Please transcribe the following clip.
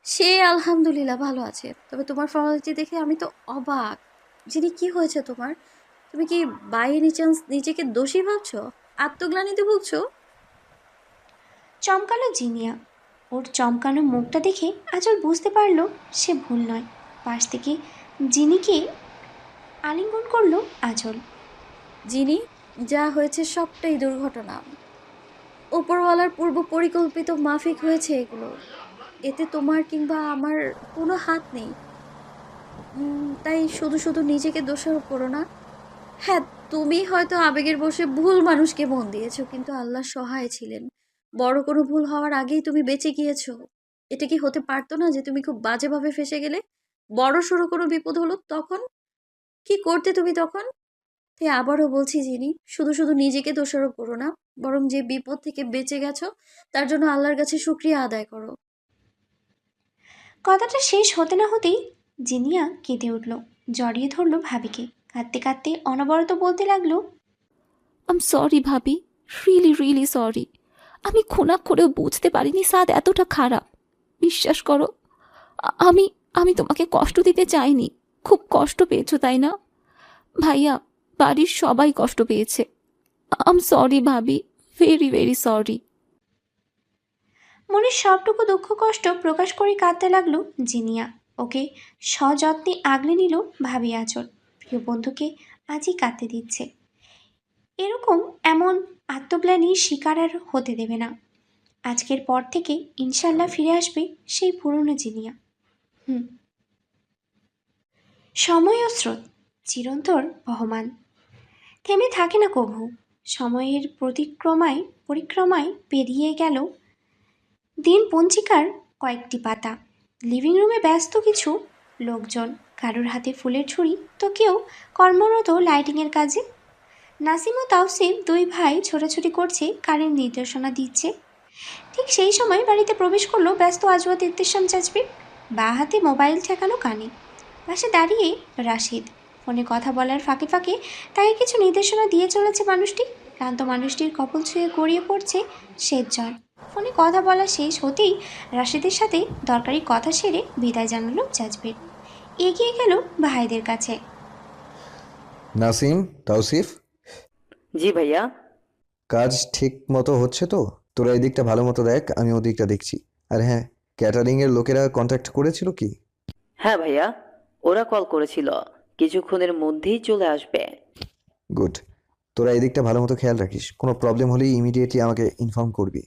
সে আলহামদুলিল্লাহ ভালো আছে। তবে তোমার ফর্মালিটি দেখে আমি তো অবাক। যিনি কি হয়েছে তোমার? তুমি কি বাই এনি চান্স নিজেকে দোষী ভাবছো? আত্মগ্লানিতে ভুগছো? চমকালো জিনিয়া। ওর চমকানো মুখটা দেখে আঁচল বুঝতে পারল সে ভুল নয়। পাশ থেকে জিনিকে আলিঙ্গন করলো আঁচল। যিনি যা হয়েছে সবটাই দুর্ঘটনা। ওপরওয়ালার পূর্ব পরিকল্পিত মাফিক হয়েছে এগুলো। এতে তোমার কিংবা আমার কোনো হাত নেই। তাই শুধু শুধু নিজেকে দোষারোপ করো না। হ্যাঁ, তুমি হয়তো আবেগের বশে ভুল মানুষকে মন দিয়েছো, কিন্তু আল্লাহ সহায় ছিলেন। বড় কোনো ভুল হওয়ার আগেই তুমি বেঁচে গিয়েছো। এটা কি হতে পারতো না যে তুমি খুব বাজেভাবে ফেঁসে গেলে? বড় সড়ো কোনো বিপদ হলো তখন কি করতে তুমি তখন? তাই আবারও বলছি, যিনি শুধু শুধু নিজেকে দোষারোপ করো না, বরং যে বিপদ থেকে বেঁচে গেছো তার জন্য আল্লাহর কাছে শুকরিয়া আদায় করো। কথাটা শেষ হতে না হতেই জিনিয়া কেঁদে উঠল। জড়িয়ে ধরল ভাবিকে। কাঁদতে কাঁদতে অনবরত বলতে লাগলো। আম সরি ভাবি, রিয়েলি রিয়েলি সরি। আমি খুনা করেও বুঝতে পারিনি সাদ এতটা খারাপ। বিশ্বাস করো, আমি আমি তোমাকে কষ্ট দিতে চাইনি। খুব কষ্ট পেয়েছো তাই না? ভাইয়া, বাড়ির সবাই কষ্ট পেয়েছে। আম সরি ভাবি, ভেরি ভেরি সরি। মনের সবটুকু দুঃখ কষ্ট প্রকাশ করে কাঁদতে লাগলো জিনিয়া। ওকে সযত্নে আগলে নিল ভাবি আঁচল। প্রিয় বন্ধুকে আজই কাঁদতে দিচ্ছে। এরকম এমন আত্মগ্লানির শিকার আর হতে দেবে না। আজকের পর থেকে ইনশাল্লাহ ফিরে আসবে সেই পুরনো জিনিয়া। হুম। সময় ও স্রোত চিরন্তর বহমান, থেমে থাকে না কভু। সময়ের পরিক্রমায় পেরিয়ে গেল দিন পঞ্জিকার কয়েকটি পাতা। লিভিং রুমে ব্যস্ত কিছু লোকজন, কারোর হাতে ফুলের ঝুড়ি, তো কেউ কর্মরত লাইটিংয়ের কাজে। নাসিম ও তাওসিফ দুই ভাই ছোটাছুটি করছে, কারের নির্দেশনা দিচ্ছে। ঠিক সেই সময় বাড়িতে প্রবেশ করলো ব্যস্ত আজওয়াত ইবতেসাম চাচবি, বা হাতে মোবাইল ঠেকানো কানে। পাশে দাঁড়িয়ে রাশিদ। ফোনে কথা বলার ফাঁকে ফাঁকে তাকে কিছু নির্দেশনা দিয়ে চলেছে মানুষটি। ক্লান্ত মানুষটির কপাল ছুঁয়ে গড়িয়ে পড়ছে শ্বেত জ্বর। ফোনে কথা বলা শেষ হতেই রাশিদের সাথে দরকারি কথা সেরে বিদায় জানালো জাজবের। এগিয়ে গেল ভাইদের কাছে। নাসিম, তাওসিফ, জি ভাইয়া। কাজ ঠিক মতো হচ্ছে তো? তোরা এই দিকটা ভালো মতো দেখ, আমি ওদিকটা দেখছি। আর হ্যাঁ, ক্যাটারিং এর লোকেরা কন্ট্যাক্ট করেছিল কি? হ্যাঁ ভাইয়া, ওরা কল করেছিল, কিছুক্ষণের মধ্যেই চলে আসবে। গুড। তোরা এই দিকটা ভালো মতো খেয়াল রাখিস, কোনো প্রবলেম হলেই ইমিডিয়েটলি আমাকে ইনফর্ম করবি।